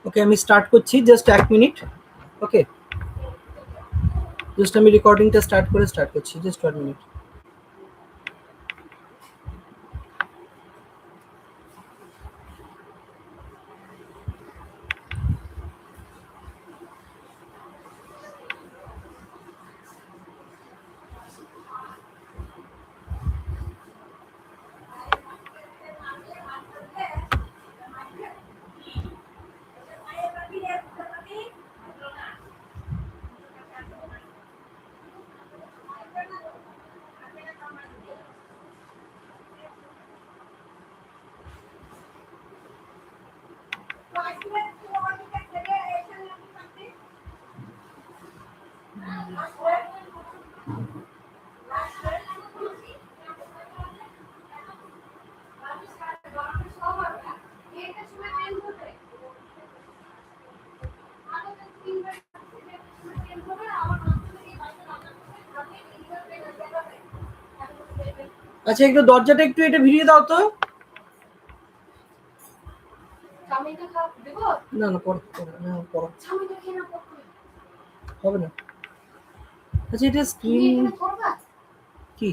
ওকে, আমি স্টার্ট করছি, just 1 minute. ওকে, just আমি রেকর্ডিংটা স্টার্ট করছি, জাস্ট 1 মিনিট। আচ্ছা, একটু দরজাটা একটু এটা ভিড়িয়ে দাও তো। না না, পরে হবে না। আচ্ছা, এটা স্ক্রিন কি?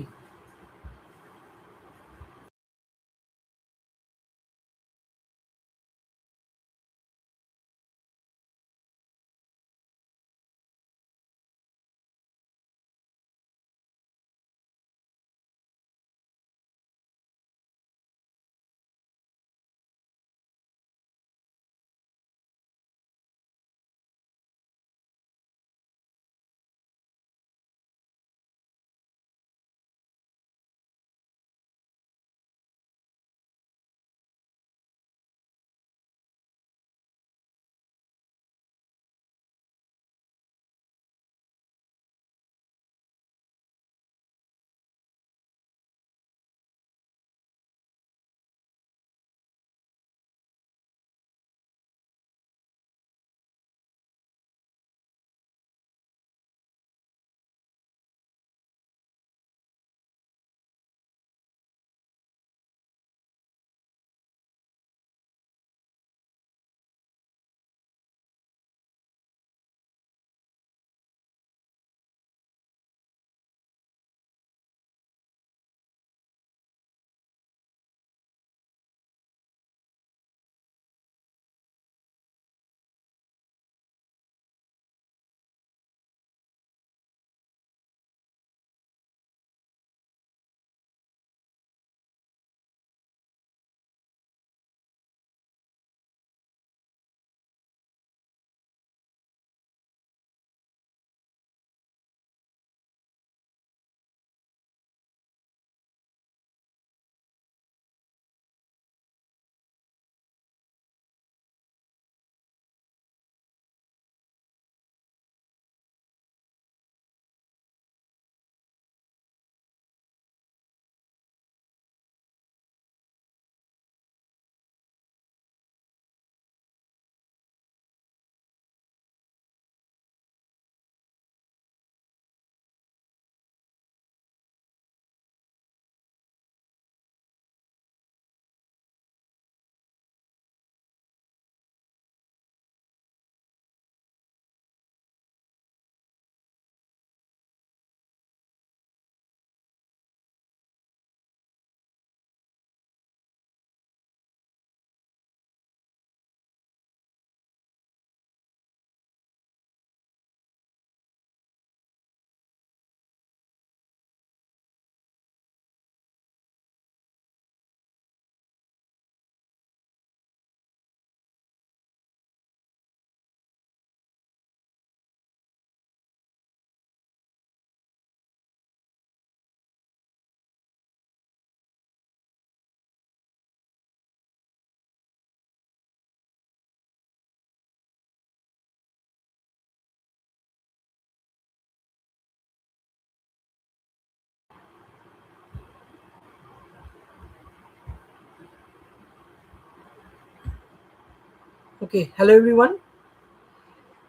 ওকে, হ্যালো এভরিওয়ান।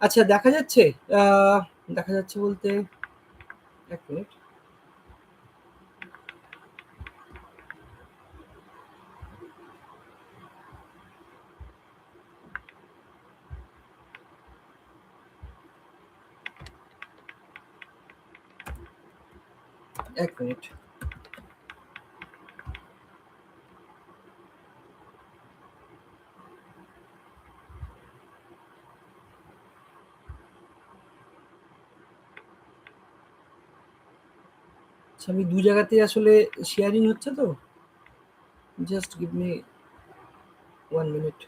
আচ্ছা, দেখা যাচ্ছে? দেখা যাচ্ছে বলতে ১ মিনিট। আচ্ছা, আমি ২ জায়গাতেই আসলে শেয়ারিং হচ্ছে তো। Just give me 1 minute.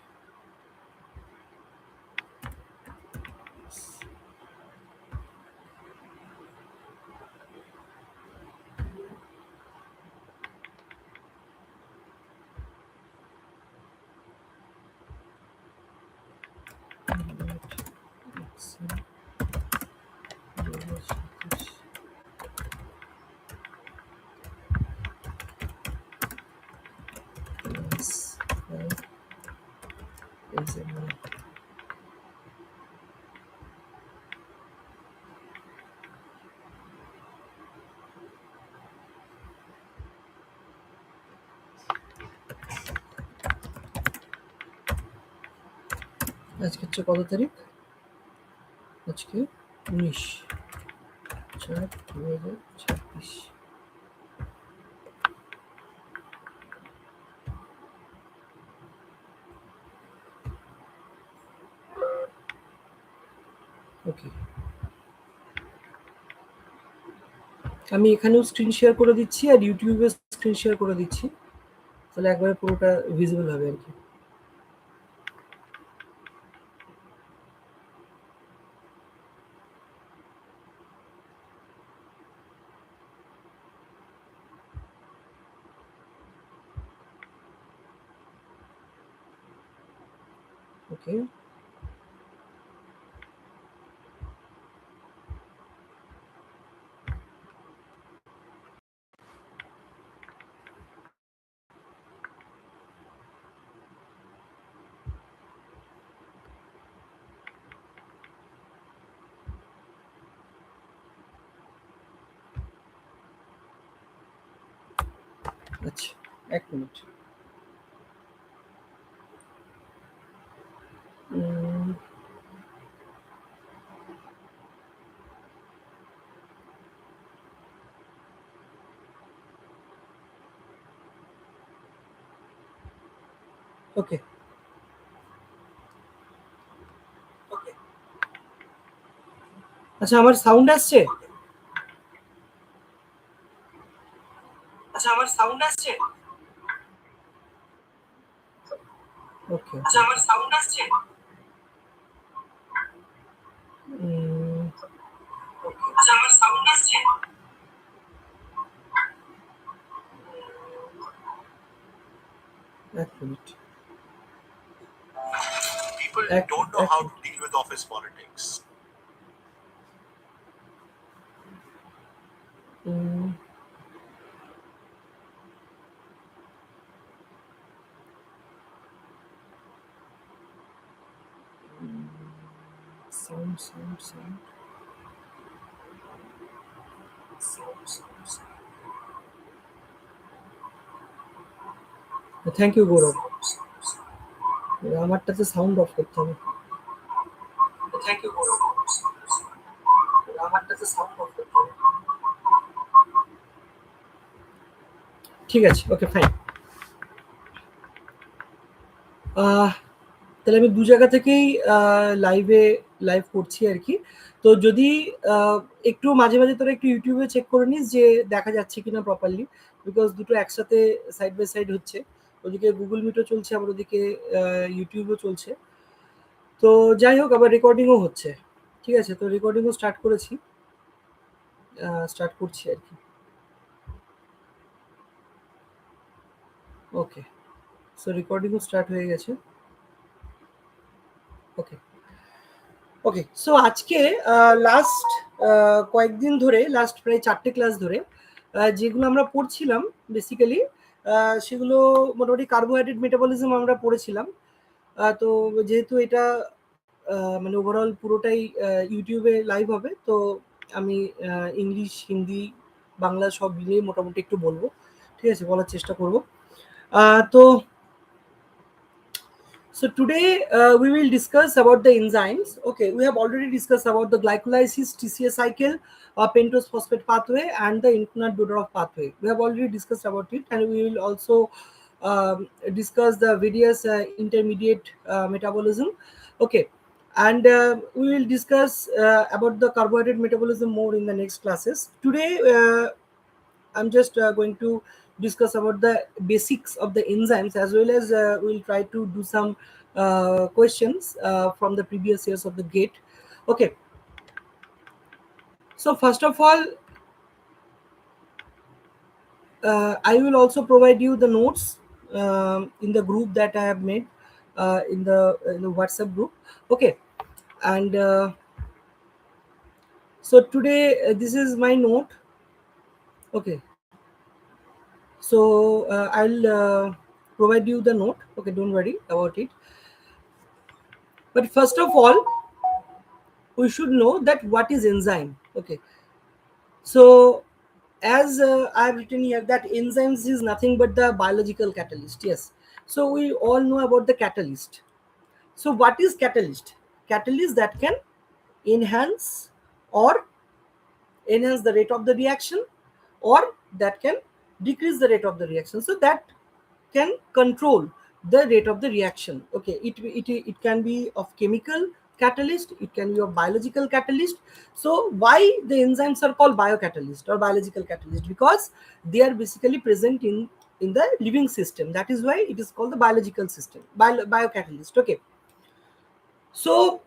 আজকে হচ্ছে কত তারিখ? আজকে ১৯/৪/২০২৬। ওকে, আমি এখানেও স্ক্রিন শেয়ার করে দিচ্ছি আর ইউটিউবে স্ক্রিন শেয়ার করে দিচ্ছি, তাহলে একবারে পুরোটা ভিজিবল হবে আর কি। ওকে, আচ্ছা ১ মিনিট। ওকে, আচ্ছা আমার সাউন্ড আসছে? ওকে, উম, ১ মিনিট। People don't know how to deal with office politics. Sound. Thank you Gaurav. আমারটাতে সাউন্ড অফ করতে হবে। ঠিক আছে, ওকে ফাইন। তাহলে আমি ২ জায়গা থেকেই লাইভ করছি আর কি। তো যদি একটু মাঝে, মাঝে তোরা একটু YouTube এ চেক করে নিস যে দেখা যাচ্ছে কিনা প্রপারলি। বিকজ দুটো একসাথে সাইড বাই সাইড হচ্ছে। ওদিকে Google Meet ও চলছে, আবার ওদিকে YouTube ও চলছে। তো যাই হোক, আবার রেকর্ডিংও হচ্ছে। ঠিক আছে? তো রেকর্ডিংও স্টার্ট করছি আর কি। ওকে। সো রেকর্ডিংও স্টার্ট হয়ে গেছে। ওকে। ওকে, সো আজকে লাস্ট কয়েকদিন ধরে, লাস্ট প্রায় ৪টে ক্লাস ধরে যেগুলো আমরা পড়ছিলাম বেসিক্যালি, সেগুলো মোটামুটি কার্বোহাইড্রেট মেটাবলিজম আমরা পড়েছিলাম। তো যেহেতু এটা মানে ওভারঅল পুরোটাই ইউটিউবে লাইভ হবে, তো আমি ইংলিশ, হিন্দি, বাংলা সব মিলিয়ে মোটামুটি একটু বলবো, ঠিক আছে, বলার চেষ্টা করব। তো So today we will discuss about the enzymes. Okay, we have already discussed about the glycolysis, TCA cycle, pentose phosphate pathway, and the Internat-Dodorov pathway. We have already discussed about it, and we will also discuss the various intermediate metabolism. Okay, and we will discuss about the carbohydrate metabolism more in the next classes. Today, I'm just going to discuss about the basics of the enzymes, as well as we'll try to do some questions from the previous years of the GATE. Okay. So first of all, I will also provide you the notes in the group that I have made in the WhatsApp group. Okay. And so today, this is my note. Okay. So I'll provide you the note. Okay, don't worry about it. But first of all, we should know that what is enzyme. Okay, so as I have written here, that enzymes is nothing but the biological catalyst. Yes, so we all know about the catalyst. So what is catalyst? Catalyst that can enhance or enhance the rate of the reaction, or that can decrease the rate of the reaction, so that can control the rate of the reaction. Okay, it can be of chemical catalyst, it can be of biological catalyst. So why the enzymes are called biocatalyst or biological catalyst? Because they are basically present in the living system. That is why it is called the biological system, biocatalyst. Okay, so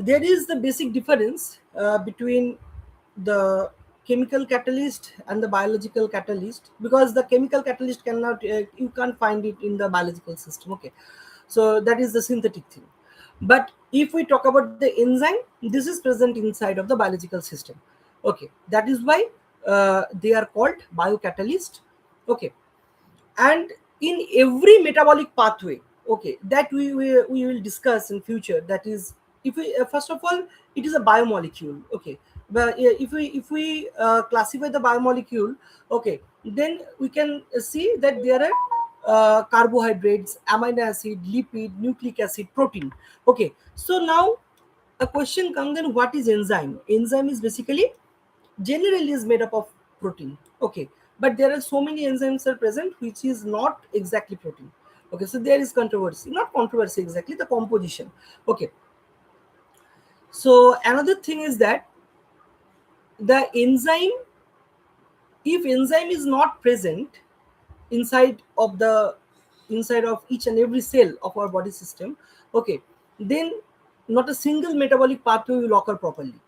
there is the basic difference between the chemical catalyst and the biological catalyst, because the chemical catalyst cannot you can't find it in the biological system. Okay, so that is the synthetic thing. But if we talk about the enzyme, this is present inside of the biological system. Okay, that is why they are called biocatalyst. Okay, and in every metabolic pathway, okay, that we will discuss in future, that is, if we first of all, it is a biomolecule. Okay, but if we classify the biomolecule, okay, then we can see that there are carbohydrates, amino acid, lipid, nucleic acid, protein. Okay, so now a question comes, then what is enzyme? Enzyme is basically generally is made up of protein. Okay, but there are so many enzymes are present which is not exactly protein. Okay, so there is controversy, not controversy, exactly the composition. Okay, so another thing is that the enzyme, if enzyme is not present inside of the inside of each and every cell of our body system, okay, then not a single metabolic pathway will occur properly.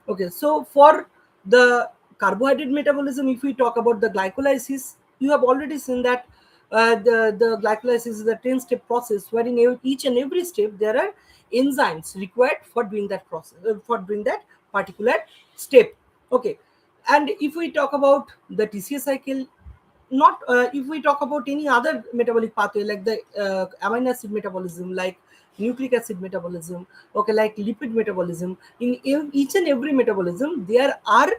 Okay, so for the carbohydrate metabolism, if we talk about the glycolysis, you have already seen that the glycolysis is a 10-step process, where in each and every step there are enzymes required for doing that process, for doing that particular step. Okay, and if we talk about the TCA cycle, not if we talk about any other metabolic pathway like the amino acid metabolism, like nucleic acid metabolism, okay, like lipid metabolism, in each and every metabolism there are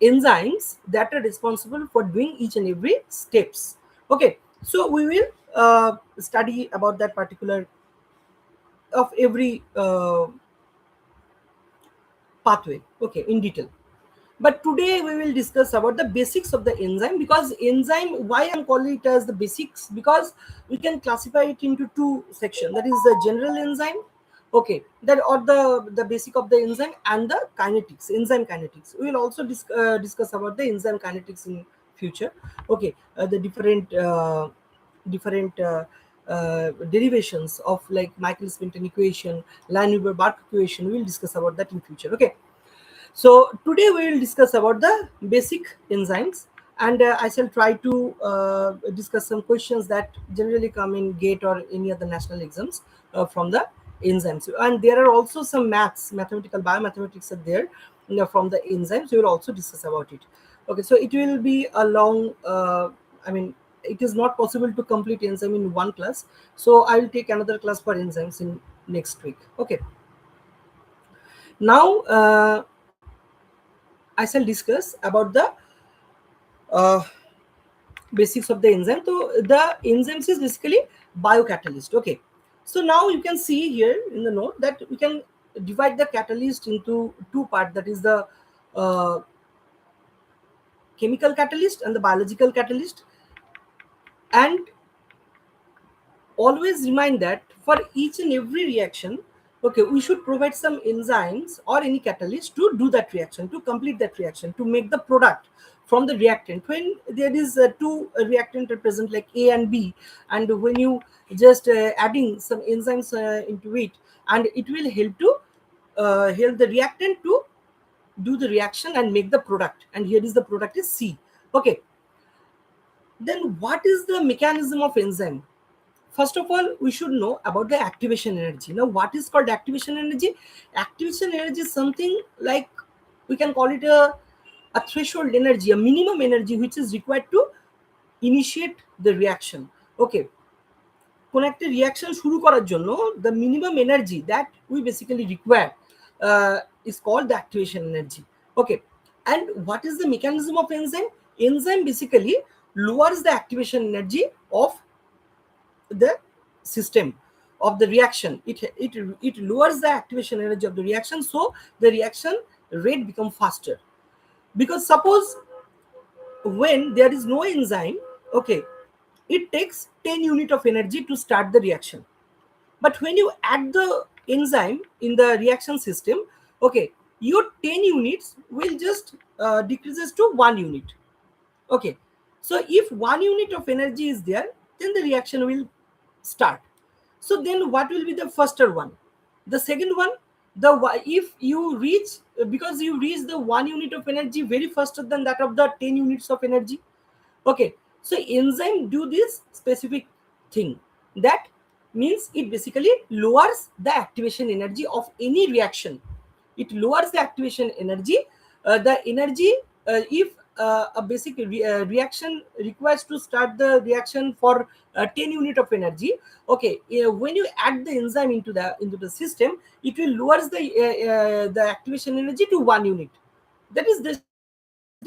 enzymes that are responsible for doing each and every steps. Okay, so we will study about that particular of every pathway, okay, in detail. But today we will discuss about the basics of the enzyme, because enzyme, why I'm calling it as the basics, because we can classify it into two sections, that is the general enzyme, okay, that, or the basic of the enzyme, and the kinetics, enzyme kinetics. We will also discuss about the enzyme kinetics in future. Okay, the different derivations of like Michaelis-Menten equation, Lineweaver-Burke equation. We will discuss about that in future. Okay, so today we will discuss about the basic enzymes, and I shall try to discuss some questions that generally come in GATE or any other national exams from the enzymes. And there are also some mathematical biomathematics are there, from the enzymes. We will also discuss about it. Okay, so it will be a long, I mean, it is not possible to complete enzyme in one class, so I will take another class for enzymes in next week. Okay, now I shall discuss about the uh, basics of the enzyme. So the enzymes is basically biocatalyst. Okay, so now you can see here in the note that we can divide the catalyst into two parts, that is the uh, chemical catalyst and the biological catalyst. And always remind that for each and every reaction, okay, we should provide some enzymes or any catalyst to do that reaction, to complete that reaction, to make the product from the reactant. When there is two reactant are present like A and B, and when you just adding some enzymes into it, and it will help to help the reactant to do the reaction and make the product, and here is the product is C. Okay, then what is the mechanism of enzyme? First of all, we should know about the activation energy. Now, what is called activation energy? Activation energy is something like, we can call it a threshold energy, a minimum energy which is required to initiate the reaction. Okay, কোন একটা reaction শুরু করার জন্য the minimum energy that we basically require is called the activation energy. Okay, and what is the mechanism of enzyme? Enzyme basically lowers the activation energy of the system of the reaction. It lowers the activation energy of the reaction, so the reaction rate become faster. Because suppose when there is no enzyme, okay, it takes 10 unit of energy to start the reaction. But when you add the enzyme in the reaction system, okay, your 10 units will just decreases to 1 unit. Okay, so if 1 unit of energy is there, then the reaction will start. So then what will be the faster one? The second one, if you reach, because you reach the 1 unit of energy very faster than that of the 10 units of energy. Okay, so enzyme do this specific thing, that means it basically lowers the activation energy of any reaction. It lowers the activation energy, the energy, if a basic reaction requires to start the reaction for 10 unit of energy. Okay, when you add the enzyme into the system, it will lowers the activation energy to 1 unit. That is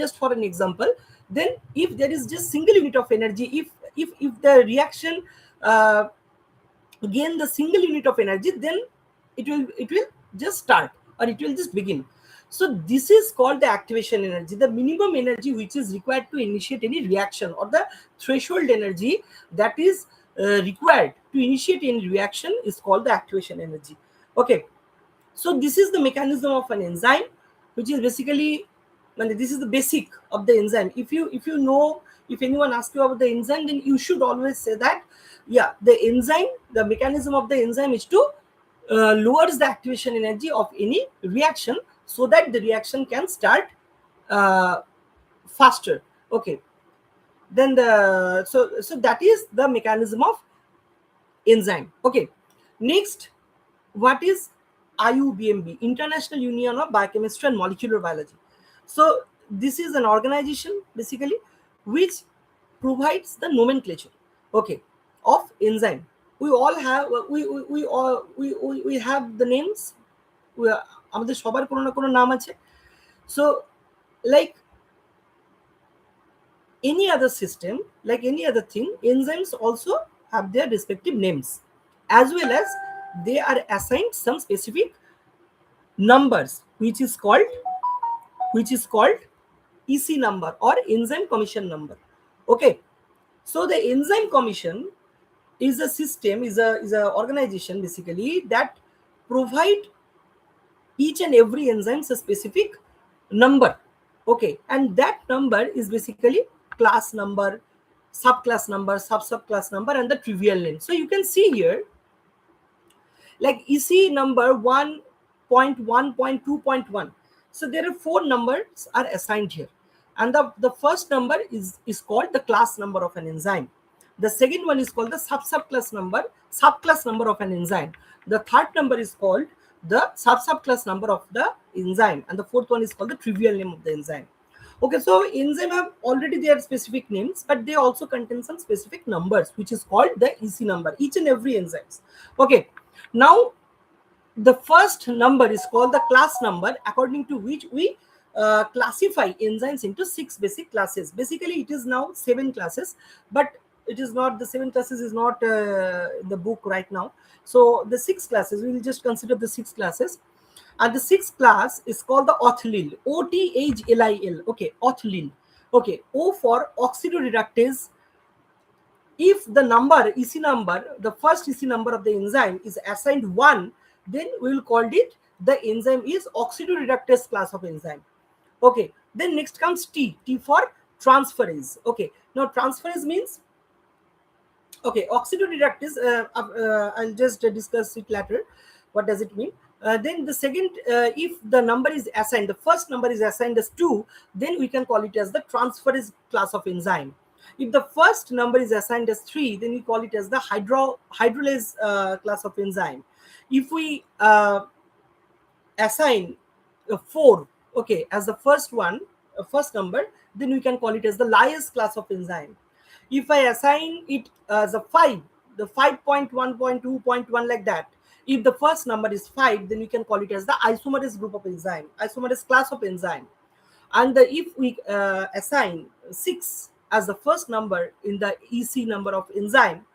just for an example. Then if there is just single unit of energy, if the reaction gain the single unit of energy, then it will just start, or it will just begin. So this is called the activation energy, the minimum energy which is required to initiate any reaction, or the threshold energy that is required to initiate any reaction is called the activation energy. Okay, so this is the mechanism of an enzyme, which is basically, this is the basic of the enzyme. If you know, if anyone asks you about the enzyme, then you should always say that, yeah, the enzyme, the mechanism of the enzyme is to lowers the activation energy of any reaction, so that the reaction can start faster. Okay, then so that is the mechanism of enzyme. Okay, next, what is IUBMB, International Union of Biochemistry and Molecular Biology? So this is an organization basically which provides the nomenclature, okay, of enzyme. We all have we have the names. আমাদের সবার কোনো না কোনো নাম আছে. So like any other system, like any other thing, enzymes also have their respective names, as well as they are assigned some specific numbers, which is called EC number, or enzyme commission number. Okay, so the enzyme commission is a system, is a organization basically that provide each and every enzyme a specific number. Okay, and that number is basically class number, subclass number, subclass number, and the trivial name. So you can see here, like EC number 1.1.2.1. So there are 4 numbers are assigned here, and the first number is called the class number of an enzyme. The second one is called the subclass number of an enzyme. The third number is called the subclass number of the enzyme, and the fourth one is called the trivial name of the enzyme. Okay, so enzyme have already their specific names, but they also contain some specific numbers, which is called the EC number, each and every enzymes. Okay, now the first number is called the class number, according to which we classify enzymes into 6 basic classes. Basically, it is now 7 classes, but it is not, the 7 classes is not in the book right now. So the 6 classes, we will just consider the 6 classes. And the 6th class is called the OTHLIL, OTHLIL. Okay, OTHLIL. Okay, O for oxidoreductase. If the number, EC number, the first EC number of the enzyme is assigned 1, then we will call it the enzyme is oxidoreductase class of enzyme. Okay, then next comes T for transferase. Okay, now transferase means, okay, oxidoreductase, I'll just discuss it later. What does it mean? Then the second, if the number is assigned, the first number is assigned as 2, then we can call it as the transferase class of enzyme. If the first number is assigned as 3, then we call it as the hydrolase class of enzyme. If we assign 4, okay, as the first one, first number, then we can call it as the lyase class of enzyme. If I assign it as a 5, the 5.1.2.1 like that, if the first number is 5, then we can call it as the isomerase group of enzyme, isomerase class of enzyme. And if we assign 6 as the first number in the EC number of enzyme,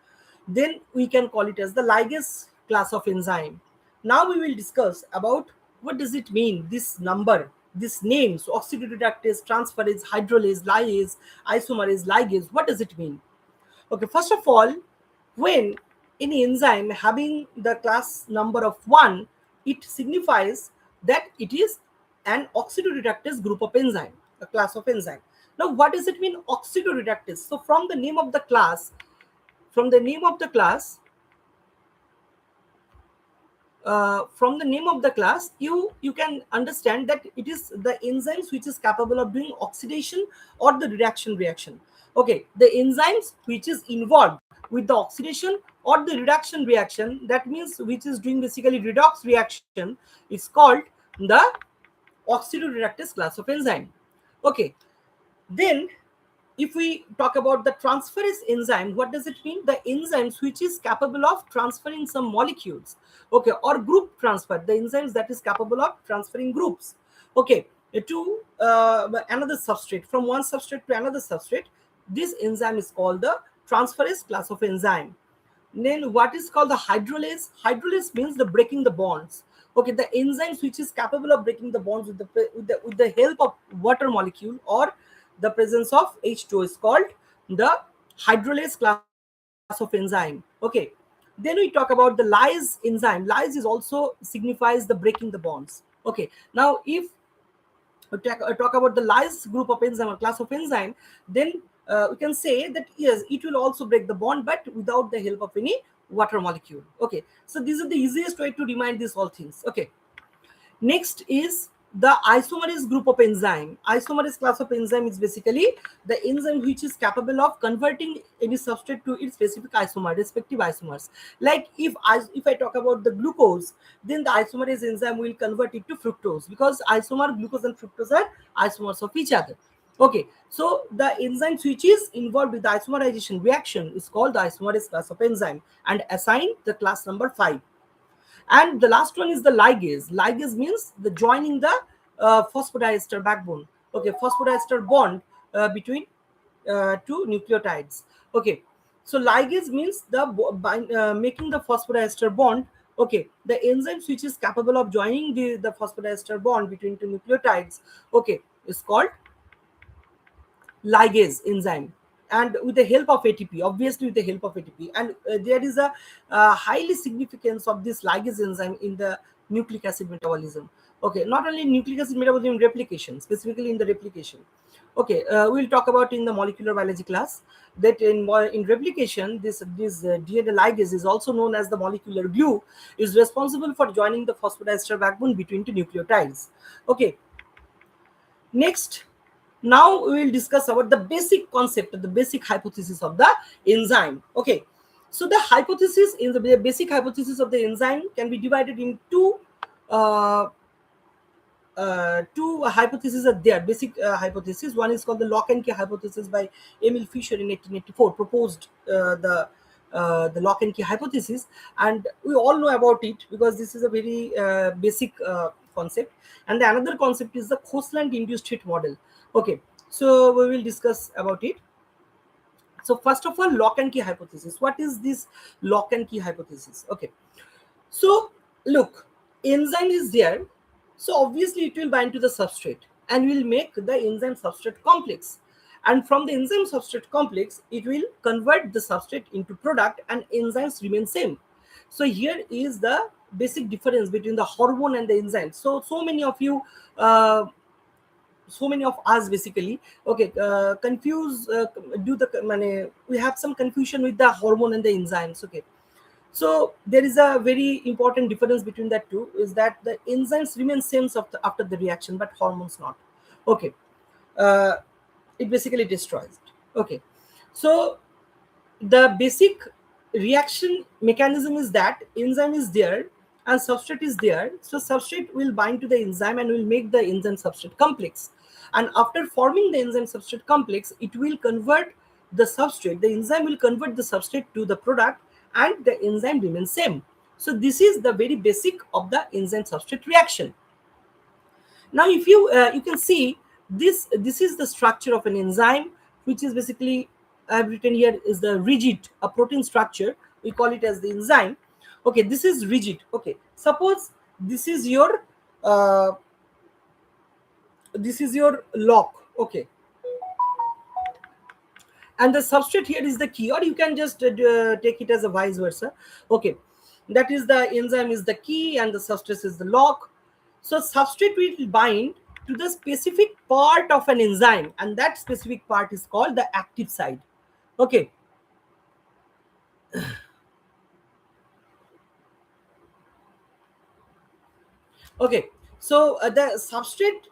then we can call it as the ligase class of enzyme. Now we will discuss about what does it mean, this number, this names, oxidoreductase, transferase, hydrolase, lyase, isomerase, ligase, what does it mean? Okay, first of all, when any enzyme having the class number of 1, it signifies that it is an oxidoreductase group of enzyme, a class of enzyme. Now, what does it mean, oxidoreductase? So from the name of the class, you can understand that it is the enzymes which is capable of doing oxidation or the reaction. Okay, the enzymes which is involved with the oxidation or the reduction reaction, that means which is doing basically redox reaction, is called the oxidoreductase class of enzyme. Okay, then if we talk about the transferase enzyme, what does it mean? The enzymes which is capable of transferring some molecules, okay, or group transfer, the enzymes that is capable of transferring groups, okay, to another substrate, from one substrate to another substrate. This enzyme is called the transferase class of enzyme. Then what is called the hydrolase? Hydrolase means the breaking the bonds. Okay, the enzymes which is capable of breaking the bonds with the help of water molecule or the presence of H2 is called the hydrolase class of enzyme. Okay, then we talk about the lyase enzyme. Lyase is also signifies the breaking the bonds. Okay, now if we talk about the lyase group of enzyme or class of enzyme, then we can say that yes, it will also break the bond, but without the help of any water molecule. Okay, so these are the easiest way to remind these all things. Okay, next is the isomerase group of enzyme. Isomerase class of enzyme is basically the enzyme which is capable of converting any substrate to its specific isomer, respective isomers. Like if I talk about the glucose, then the isomerase enzyme will convert it to fructose, because isomer glucose and fructose are isomers of each other. Okay, so the enzyme which is involved with the isomerization reaction is called the isomerase class of enzyme and assigned the class number 5. And the last one is the ligase. Ligase means the joining the phosphodiester backbone. Okay, phosphodiester bond between two nucleotides. Okay, so ligase means the making the phosphodiester bond. Okay, the enzyme which is capable of joining the phosphodiester bond between two nucleotides, okay, is called ligase enzyme, and with the help of ATP, obviously with the help of ATP. And there is a highly significance of this ligase enzyme in the nucleic acid metabolism. Okay, not only nucleic acid metabolism, replication, specifically in the replication. Okay, we'll talk about in the molecular biology class that in replication, this DNA ligase is also known as the molecular glue, is responsible for joining the phosphodiester backbone between two nucleotides. Okay, next, now we will discuss about the basic concept, the basic hypothesis of the enzyme. Okay, so the hypothesis in the basic hypothesis of the enzyme can be divided in two two hypotheses are there, basic hypotheses. One is called the lock and key hypothesis by Emil Fischer in 1884, proposed the lock and key hypothesis, and we all know about it because this is a very basic concept. And the another concept is the Khosland induced hit model. Okay, so we will discuss about it. So first of all, lock and key hypothesis. What is this lock and key hypothesis? Okay, so look, enzyme is there, so obviously it will bind to the substrate and will make the enzyme substrate complex. And from the enzyme substrate complex, it will convert the substrate into product and enzymes remain same. So here is the basic difference between the hormone and the enzyme. So many of you so many of us basically, okay, confuse do the we have some confusion with the hormone and the enzymes. Okay, so there is a very important difference between that two, is that the enzymes remain same after the reaction, but hormones not. Okay, uh, it basically destroys it. Okay, so the basic reaction mechanism is that enzyme is there and substrate is there. So substrate will bind to the enzyme and will make the enzyme substrate complex. And after forming the enzyme substrate complex, it will convert the substrate. The enzyme will convert the substrate to the product, and the enzyme remains same. So this is the very basic of the enzyme substrate reaction. Now, if you can see this is the structure of an enzyme, which is basically, I've written here, is the rigid, a protein structure. We call it as the enzyme. Okay, this is rigid. Okay, suppose this is your lock. Okay, and the substrate here is the key, or you can just take it as a vice versa. Okay, that is the enzyme is the key and the substrate is the lock. So substrate will bind to the specific part of an enzyme, and that specific part is called the active site. Okay, okay, so the substrate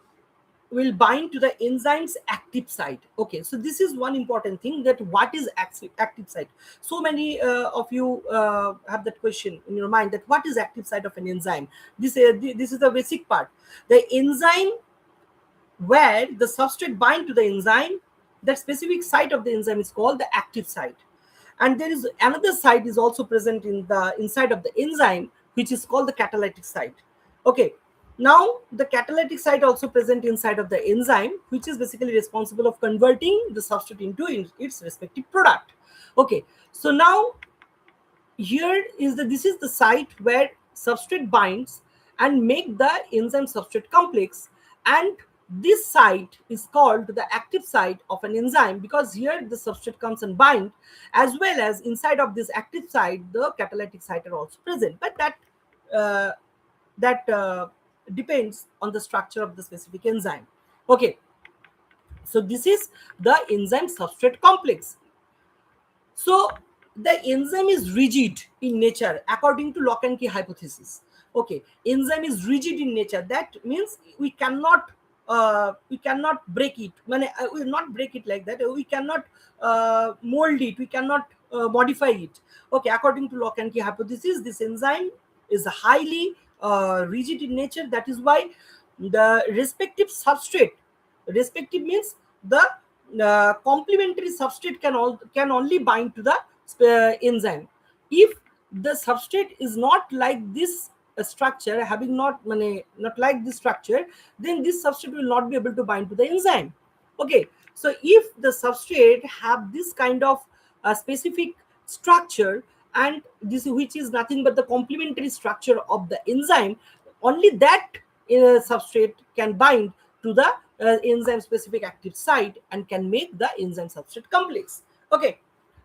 will bind to the enzyme's active site. Okay, so this is one important thing, that what is active site. So many of you have that question in your mind, that what is active site of an enzyme. This is the basic part. The enzyme where the substrate bind to the enzyme, that specific site of the enzyme is called the active site. And there is another site is also present in the inside of the enzyme, which is called the catalytic site. Okay, now the catalytic site also present inside of the enzyme, which is basically responsible of converting the substrate into its respective product. Okay, so now here is this is the site where substrate binds and make the enzyme substrate complex, and this site is called the active site of an enzyme, because here the substrate comes and bind, as well as inside of this active site the catalytic site are also present, but that depends on the structure of the specific enzyme. Okay, so this is the enzyme substrate complex. So the enzyme is rigid in nature according to lock and key hypothesis. Okay, enzyme is rigid in nature. That means we cannot break it. We will not break it like that. We cannot mold it. We cannot modify it. Okay, according to lock and key hypothesis, this enzyme is highly rigid in nature. That is why the respective substrate, respective means the complementary substrate can only bind to the enzyme. If the substrate is not like this structure, having not like this structure, then this substrate will not be able to bind to the enzyme. Okay, so if the substrate have this kind of specific structure, and this which is nothing but the complementary structure of the enzyme, only that substrate can bind to the enzyme specific active site and can make the enzyme substrate complex. Okay,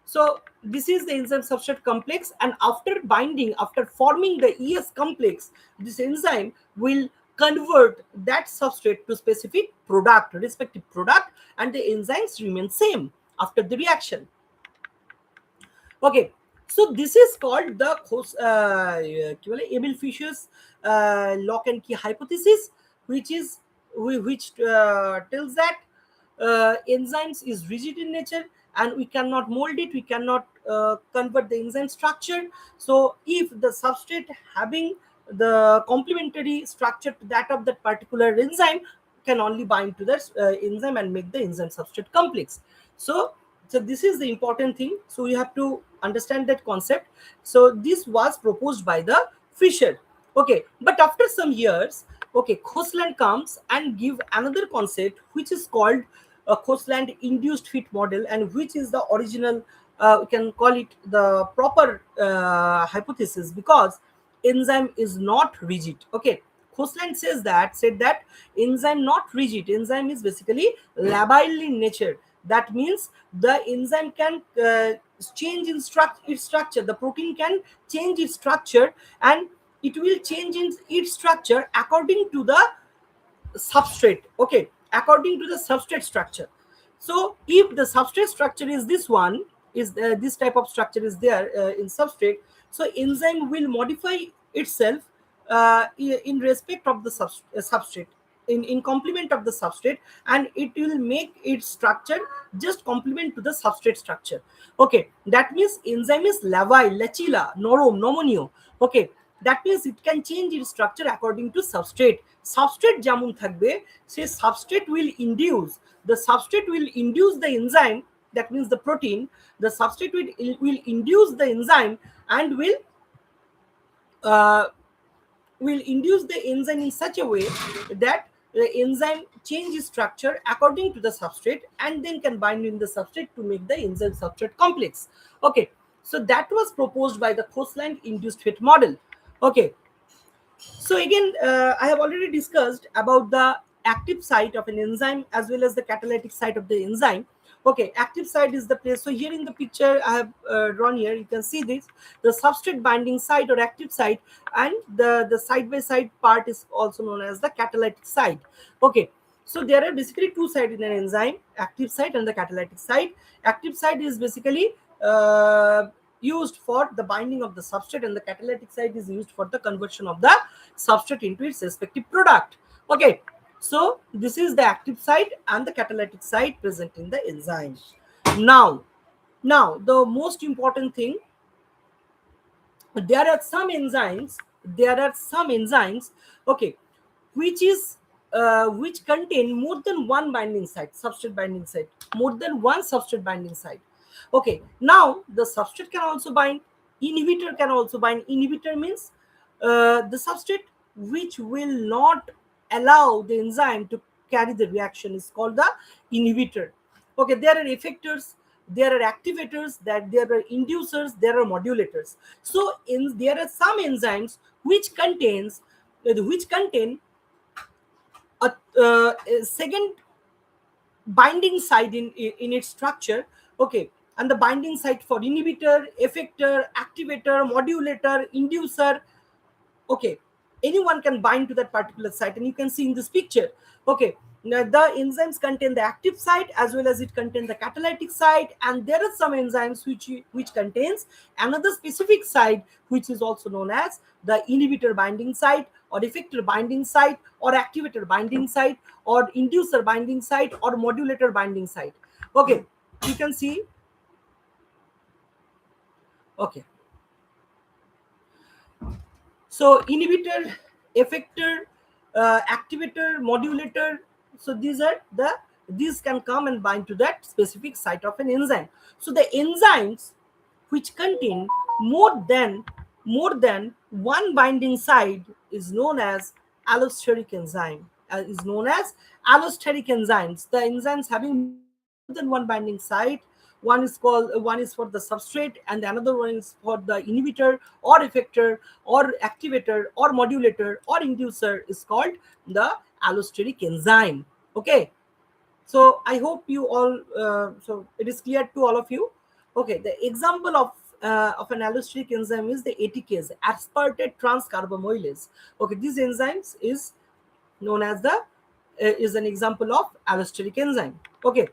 so this is the enzyme substrate complex, and after binding, after forming the ES complex, this enzyme will convert that substrate to specific product, respective product, and the enzymes remain same after the reaction. Okay, so this is called the Emil Fischer's lock and key hypothesis, which tells that enzymes is rigid in nature and we cannot mold it, we cannot convert the enzyme structure. So if the substrate having the complementary structure to that of that particular enzyme can only bind to that enzyme and make the enzyme substrate complex. So this is the important thing. So you have to understand that concept. So this was proposed by the Fischer. Okay, but after some years, okay, Khosland comes and give another concept which is called Khosland induced fit model, and which is the original, we can call it the proper hypothesis, because enzyme is not rigid. Okay, Khosland said that enzyme not rigid, enzyme is basically labile in nature. That means the enzyme can change in its structure, the protein can change its structure, and it will change in its structure according to the substrate. Okay, according to the substrate structure. So if the substrate structure is this one, is this type of structure is there in substrate, so enzyme will modify itself in respect of the substrate, in complement of the substrate, and it will make its structure just complement to the substrate structure. Okay, that means enzyme is labile, lechila, norom, nomonio. Okay, that means it can change its structure according to substrate. Substrate যেমন থাকবে, সেই substrate will induce the enzyme, that means the protein, the substrate will induce the enzyme and uh, will induce the enzyme in such a way that the enzyme changes structure according to the substrate and then can bind in the substrate to make the enzyme substrate complex. Okay, so that was proposed by the Khosland induced fit model. Okay, so again, I have already discussed about the active site of an enzyme as well as the catalytic site of the enzyme. Okay, active site is the place. So here in the picture I have drawn here, you can see this, the substrate binding site or active site, and the side by side part is also known as the catalytic site. Okay, so there are basically two sides in an enzyme, active site and the catalytic site. Active site is basically used for the binding of the substrate, and the catalytic site is used for the conversion of the substrate into its respective product. Okay, so this is the active site and the catalytic site present in the enzyme. Now the most important thing, there are some enzymes, okay, which contain more than one binding site, substrate binding site, more than one substrate binding site. Okay, now the substrate can also bind, inhibitor can also bind. Inhibitor means the substrate which will not allow the enzyme to carry the reaction is called the inhibitor. Okay, there are effectors, there are activators, that there are inducers, there are modulators. So there are some enzymes which contain a second binding site in its structure. Okay, and the binding site for inhibitor, effector, activator, modulator, inducer. Okay, anyone can bind to that particular site, and you can see in this picture. Okay, now the enzymes contain the active site as well as it contains the catalytic site, and there are some enzymes which contains another specific site, which is also known as the inhibitor binding site, or effector binding site, or activator binding site, or inducer binding site, or modulator binding site. Okay, you can see. Okay, so inhibitor, effector, activator, modulator, so these can come and bind to that specific site of an enzyme. So the enzymes which contain more than one binding site is known as allosteric enzyme, enzymes. The enzymes having more than one binding site, one is for the substrate, and the another one is for the inhibitor or effector or activator or modulator or inducer, is called the allosteric enzyme. Okay, so I hope you all so it is clear to all of you. Okay, the example of an allosteric enzyme is the ATPase, aspartate transcarbamylase. Okay, these enzymes is known as the is an example of allosteric enzyme. Okay,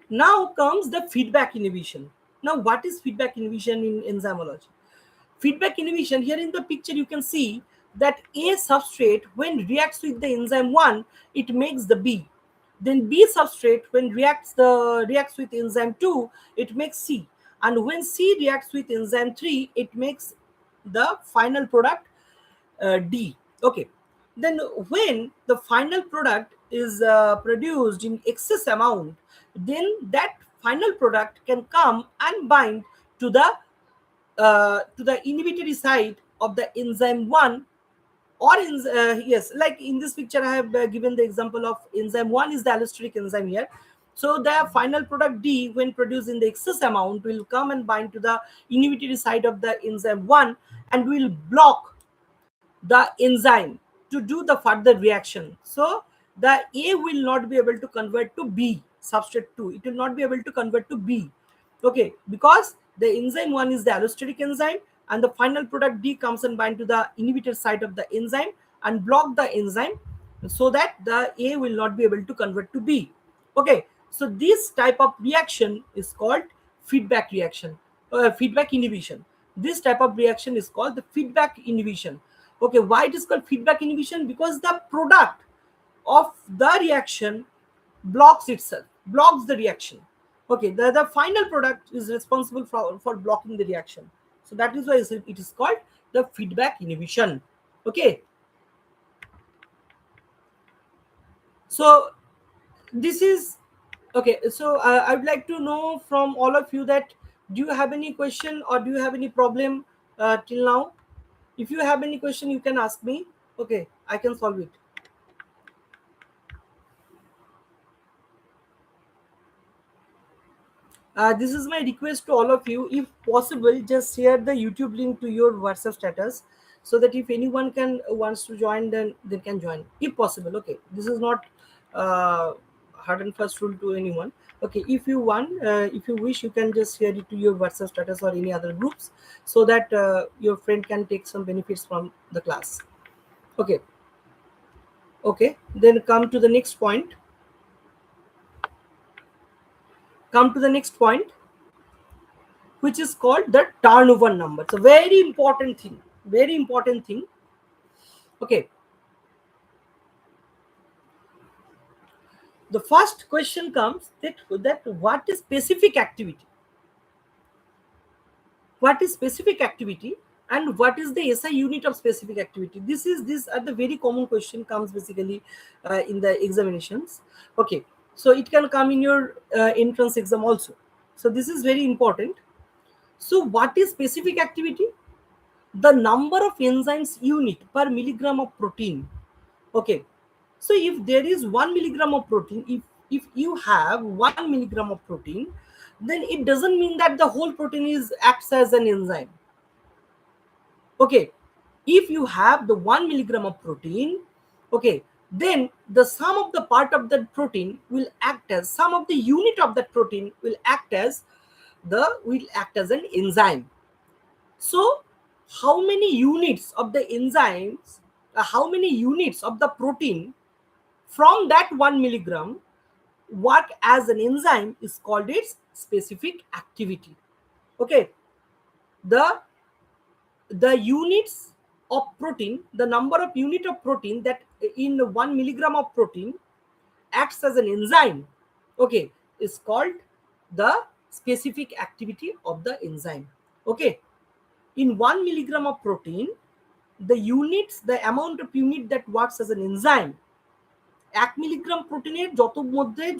now comes the feedback inhibition. Now, what is feedback inhibition in enzymology? Feedback inhibition, here in the picture you can see that A substrate when reacts with the enzyme 1, it makes the B. Then B substrate when reacts with enzyme 2, it makes C. And when C reacts with enzyme 3, it makes the final product D. Okay. Then when the final product is produced in excess amount, then that final product can come and bind to the inhibitory site of the enzyme 1, or yes, like in this picture I have given the example of enzyme 1 is the allosteric enzyme here. So the final product D, when produced in the excess amount, will come and bind to the inhibitory site of the enzyme 1 and will block the enzyme to do the further reaction. So the A will not be able to convert to B, substrate 2. It will not be able to convert to B. Okay, because the enzyme 1 is the allosteric enzyme, and the final product D comes and bind to the inhibitor site of the enzyme and block the enzyme so that the A will not be able to convert to B. Okay, so this type of reaction is called feedback reaction, feedback inhibition. This type of reaction is called the feedback inhibition. Okay, why it is called feedback inhibition? Because the product of the reaction blocks itself, blocks the reaction. Okay, the final product is responsible for blocking the reaction. So that is why it is called the feedback inhibition. Okay, so this is okay. So I would like to know from all of you that do you have any question or do you have any problem till now? If you have any question, you can ask me. Okay, I can solve it. This is my request to all of you. If possible, just share the YouTube link to your WhatsApp status so that if anyone wants to join, then they can join. If possible, okay. This is not hard and fast rule to anyone. Okay, if you want, if you wish, you can just share it to your WhatsApp status or any other groups so that your friend can take some benefits from the class. Okay. Okay. Then come to the next point. Come to the next point, which is called the turnover number. It's a very important thing. Very important thing. Okay. The first question comes that what is specific activity? What is specific activity and what is the SI unit of specific activity? These are the very common question comes basically in the examinations. Okay. So it can come in your entrance exam also. So this is very important. So what is specific activity? The number of enzymes unit per milligram of protein. Okay, so if there is 1 milligram of protein, if you have 1 milligram of protein, then it doesn't mean that the whole protein is acts as an enzyme. Okay, if you have the 1 milligram of protein, okay, then the sum of the part of that protein will act as sum of the unit of that protein will act as an enzyme. So how many units of the enzymes, how many units of the protein from that 1 milligram work as an enzyme is called its specific activity. Okay, the units of protein, the number of unit of protein that in 1 milligram of protein acts as an enzyme, okay, is called the specific activity of the enzyme. Okay, in 1 milligram of protein, the units, the amount of unit that works as an enzyme, 1 milligram প্রোটিনের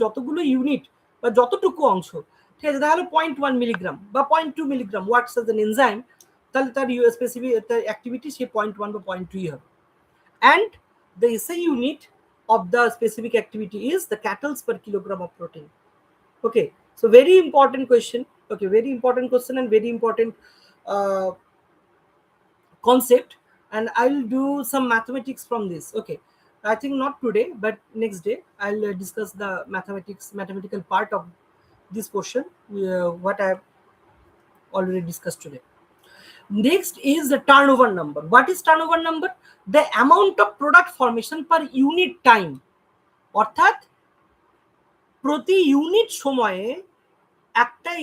যতগুলো unit বা যতটুকু অংশ, ঠিক আছে, তাহলে 0.1 milligram বা 0.2 milligram works as an enzyme, তাহলে তার স্পেসিফিক অ্যাক্টিভিটি সে 0.1 বা 0.2 হবে। And the SI unit of the specific activity is the calories per kilogram of protein. Okay, so very important question. Okay, very important question and very important concept, and I'll do some mathematics from this. Okay, I think not today, but next day I'll discuss the mathematical part of this portion, what I've already discussed today. Next is the turnover number. What is turnover number? The amount of product formation per unit time. অর্থাৎ প্রতি unit সময়ে একটা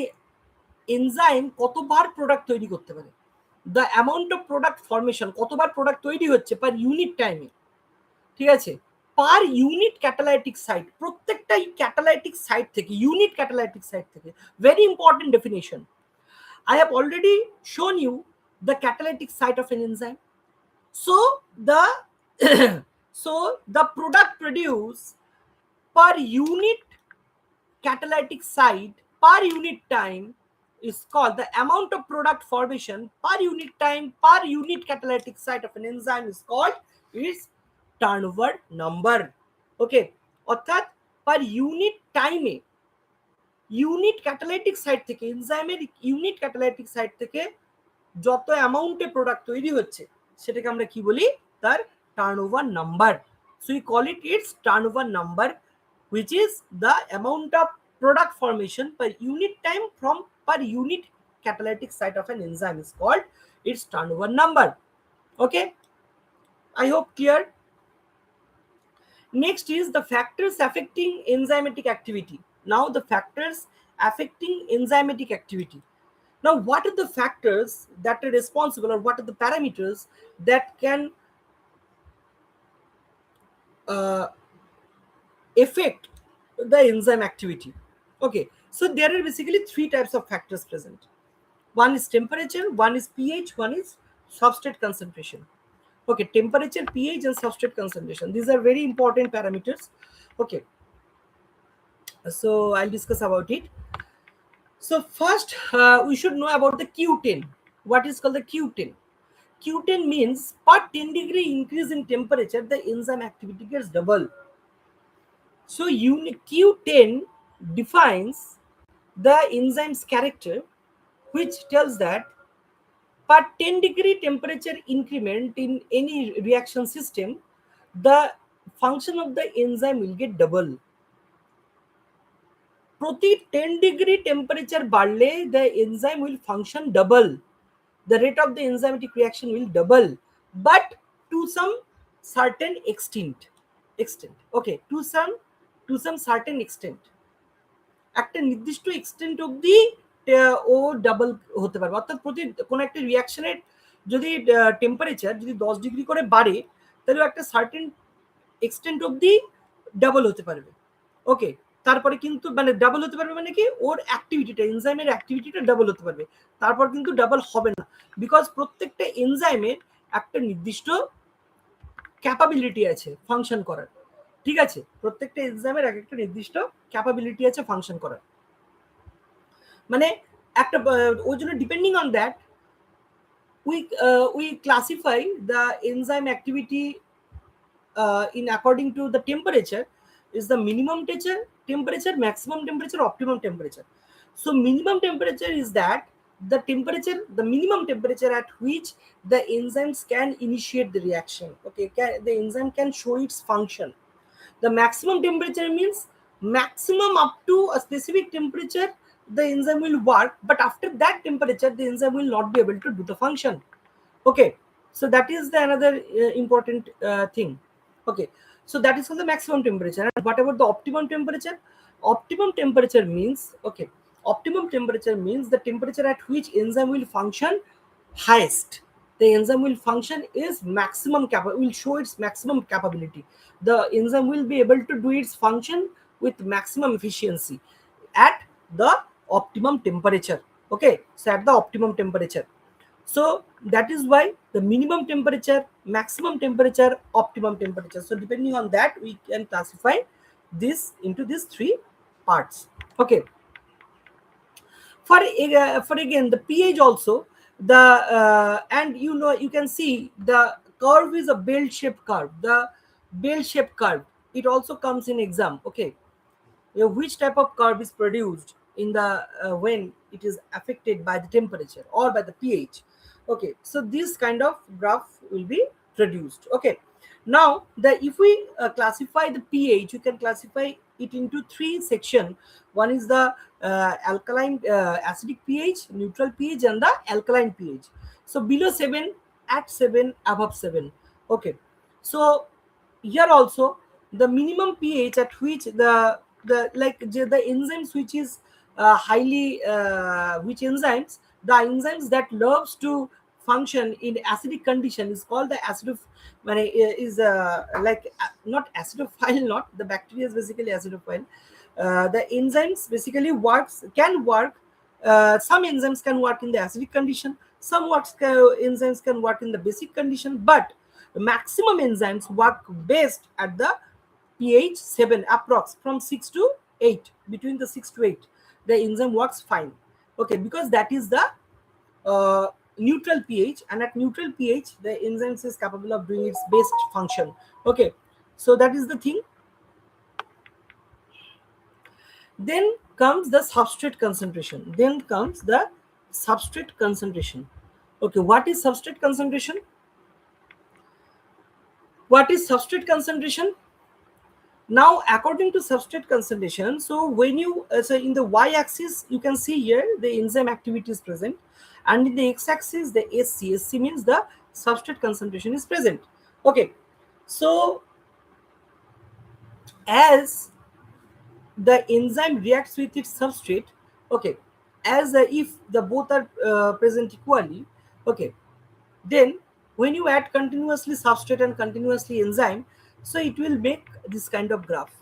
enzyme কতবার product তৈরি করতে পারে। The amount of product formation, কতবার product তৈরি হচ্ছে পার ইউনিট টাইমে, ঠিক আছে, পার ইউনিট ক্যাটালাইটিক সাইট, প্রত্যেকটাই ক্যাটালাইটিক সাইট থেকে, ইউনিট ক্যাটালাইটিক সাইট থেকে। Very important definition. I have already shown you the catalytic site of an enzyme. So the so the product produced per unit catalytic site per unit time is called the amount of product formation per unit time per unit catalytic site of an enzyme is called its turnover number. Okay, অর্থাৎ per unit time এ unit catalytic site থেকে এনজাইমের unit catalytic site থেকে যত অ্যামাউন্টে product তৈরি হচ্ছে সেটাকে আমরা কি বলি, তার turnover number. So we call it it's turnover number, which is the amount of product formation per unit time from per unit catalytic site of an enzyme is called its turnover number. Okay, I hope clear. Next is the factors affecting enzymatic activity. Now the factors affecting enzymatic activity. Now what are the factors that are responsible, or what are the parameters that can affect the enzyme activity? Okay, so there are basically three types of factors present. One is temperature, one is pH, one is substrate concentration. Okay, temperature, pH and substrate concentration, these are very important parameters. Okay, so I'll discuss about it. So first we should know about the Q10. What is called the Q10? Q10 means per 10 degree increase in temperature the enzyme activity gets double. So Q10 defines the enzyme's character, which tells that per 10 degree temperature increment in any reaction system, the function of the enzyme will get double. প্রতি 10 degree temperature বাড়লে the enzyme will function double. The rate of the enzymatic reaction will double, but to some certain extent. Okay, to some certain extent. একটা নির্দিষ্ট extent অবধি O double হতে পারবে। অর্থাৎ প্রতি কোনো একটা রিয়াকশনের যদি টেম্পারেচার যদি 10 ডিগ্রি করে বাড়ে, তাহলে একটা সার্টেন এক্সটেন্ট অবধি ডাবল হতে পারবে। ওকে, তারপরে কিন্তু মানে ডাবল হতে পারবে মানে কি, ওর অ্যাক্টিভিটিটা, এনজাইমের অ্যাক্টিভিটিটা ডাবল হতে পারবে, তারপর কিন্তু ডাবল হবে না, বিকজ প্রত্যেকটা এনজাইমের একটা নির্দিষ্ট ক্যাপাবিলিটি আছে ফাংশন করার। ঠিক আছে, প্রত্যেকটা এনজাইমের এক একটা নির্দিষ্ট ক্যাপাবিলিটি আছে ফাংশন করার, মানে একটা ওই জন্য depending on that we classify the enzyme activity in according to the temperature is the minimum temperature, maximum temperature, optimum temperature. So minimum temperature is that the minimum temperature at which the enzymes can initiate the reaction. Okay, the enzyme can show its function. The maximum temperature means maximum up to a specific temperature the enzyme will work, but after that temperature the enzyme will not be able to do the function. Okay, so that is the another important thing. Okay, so that is for the maximum temperature. And what about the optimum temperature? Optimum temperature means, okay, optimum temperature means the temperature at which enzyme will function highest. The enzyme will function is maximum will show its maximum capability. The enzyme will be able to do its function with maximum efficiency at the optimum temperature. Okay, so at the optimum temperature. So that is why the minimum temperature, maximum temperature, optimum temperature. So depending on that, we can classify this into these three parts. Okay, for again the pH also, the and you can see the curve is a bell-shaped curve. The bell-shaped curve, it also comes in exam. Okay, which type of curve is produced in the when it is affected by the temperature or by the pH. Okay, so this kind of graph will be produced. Okay, now if we classify the pH, you can classify it into three sections. One is the alkaline acidic pH, neutral pH, and the alkaline pH. So below 7, at 7, above 7. Okay, so here also the minimum pH at which the enzymes which is highly which enzymes, the enzymes that loves to function in acidic condition is called the is like not acidophile, not the bacteria is basically acidophile. The enzymes basically can work some enzymes can work in the acidic condition, Some enzymes can work in the basic condition, but the maximum enzymes work best at the pH 7 approx, from 6 to 8, between the 6 to 8 the enzyme works fine. Okay, because that is the neutral pH, and at neutral pH the enzyme is capable of doing its best function. Okay, so that is the thing. Then comes the substrate concentration. Okay, what is substrate concentration? Now, according to substrate concentration, so when you so in the y-axis you can see here the enzyme activity is present, and in the x-axis the SC means the substrate concentration is present. Okay, so as the enzyme reacts with its substrate, okay, as if the both are present equally, okay, then when you add continuously substrate and continuously enzyme, so it will make this kind of graph.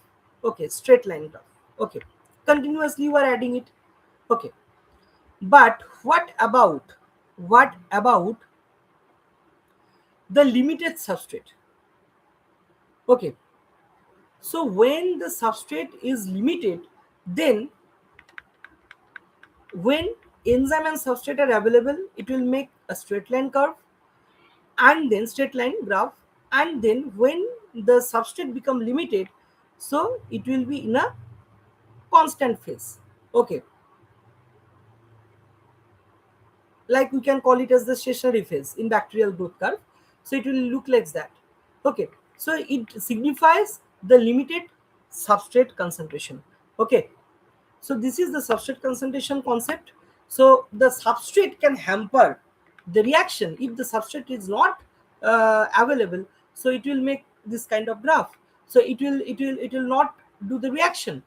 Okay, straight line graph. Okay, continuously you are adding it. Okay, but what about the limited substrate? Okay, so when the substrate is limited, then when enzyme and substrate are available, it will make a straight line curve, and then straight line graph, and then when the substrate become limited, so it will be in a constant phase. Okay, like we can call it as the stationary phase in bacterial growth curve, so it will look like that. Okay, so it signifies the limited substrate concentration. Okay, so this is the substrate concentration concept. So the substrate can hamper the reaction. If the substrate is not available, so it will make this kind of graph. So it will not do the reaction.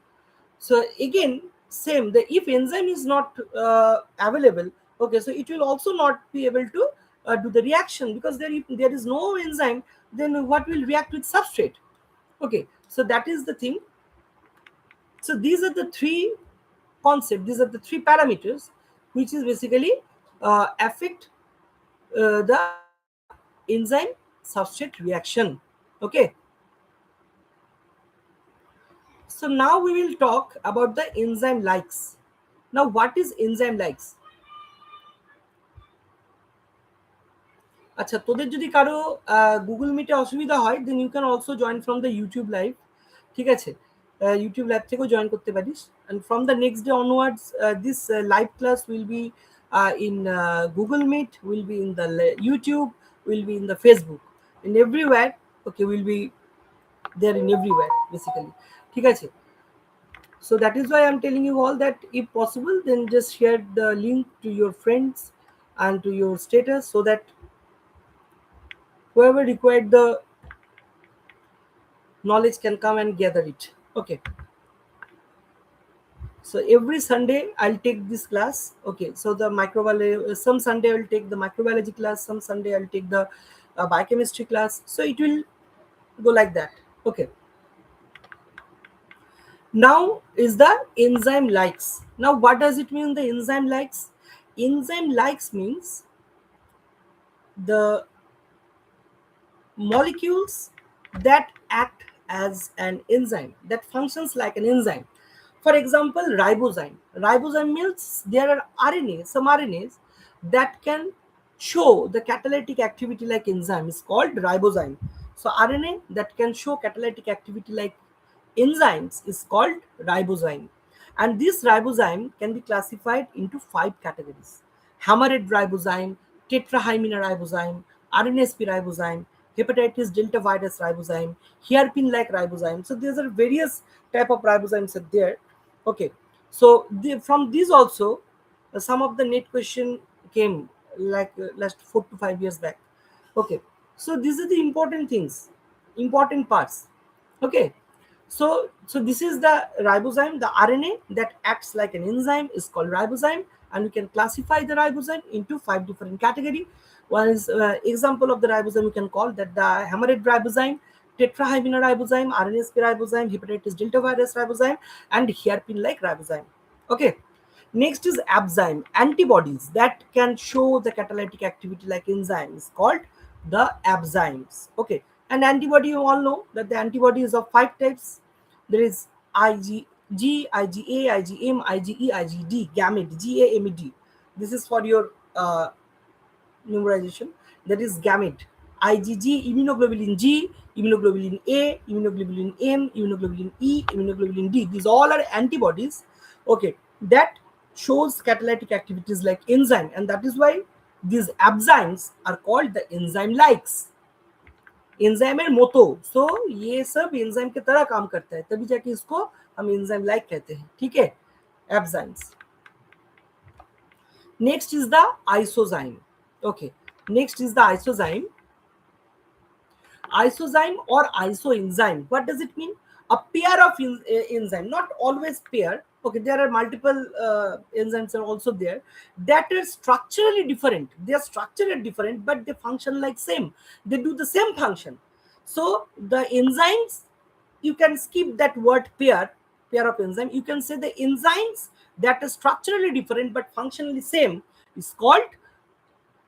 So again, same, the if enzyme is not available, okay, so it will also not be able to do the reaction, because if there is no enzyme, then what will react with substrate? Okay, so that is the thing. So these are the three concepts, these are the three parameters which is basically affect the enzyme substrate reaction. Okay, so now we will talk about the enzyme likes. Now, what is enzyme likes? আচ্ছা, তোদের যদি কারো Google মিটে অসুবিধা হয়, then you can also join from the YouTube live. ঠিক আছে, YouTube live থেকেও জয়েন করতে পারিস। And from the next day onwards this live class will be in Google Meet, will be in the YouTube, will be in the Facebook, in everywhere. Okay, will be there in everywhere basically. ঠিক আছে, so that is why I'm telling you all that if possible, then just share the link to your friends and to your status, so that whoever required the knowledge can come and gather it. Okay, so every Sunday I'll take this class. Okay, so the microbiology, some Sunday I'll take the microbiology class, some Sunday I'll take the biochemistry class, so it will go like that. Okay, now is the enzyme likes. Now what does it mean, the enzyme likes? Enzyme likes means the molecules that act as an enzyme, that functions like an enzyme. For example, ribosome means there are some RNAs that can show the catalytic activity like enzyme is called ribosome. So RNA that can show catalytic activity like enzymes is called ribosome. And this ribosome can be classified into 5 categories: hammerhead ribosome, tetrahymena ribosome, RNSP ribosome, hepatitis delta virus ribosome, hairpin like ribosome. So these are various type of ribosomes are there. Okay, so from these also some of the net question came like last 4 to 5 years back. Okay, so these are the important things, important parts. Okay, so this is the ribosome. The RNA that acts like an enzyme is called ribosome, and we can classify the ribosome into 5 different category. One is example of the ribosome, you can call that the hammerhead ribosome, tetrahymena ribosome, RNSP ribosome, hepatitis delta virus ribosome, and hairpin like ribosome. Okay, Next is ABZyme, antibodies that can show the catalytic activity like enzymes, called the ABZymes. Okay, and antibody, you all know that the antibody is of 5 types. There is IgG, IgA, IgM, IgE, IgD, gamete, GAMED. This is for your numerization. That is gamete. IgG, immunoglobulin G, immunoglobulin A, immunoglobulin M, immunoglobulin E, immunoglobulin D. These all are antibodies, okay, that shows catalytic activities like enzyme, and that is why these ABZymes are called the enzyme likes. एंजाइमेर मोतो, सो ये सब enzyme की तरह काम करता है, तभी जाके इसको हम एंजाइम लाइक कहते हैं, ठीक है, एब्जाइम्स. Next is the isozyme. Okay, next is the isozyme. Isozyme or isoenzyme, what does it mean? A pair of enzyme, not always pair. Okay, there are multiple enzymes are also there that are structurally different. They are structurally different, but they function like same. They do the same function. So the enzymes, you can skip that word pair of enzyme. You can say the enzymes that are structurally different but functionally same is called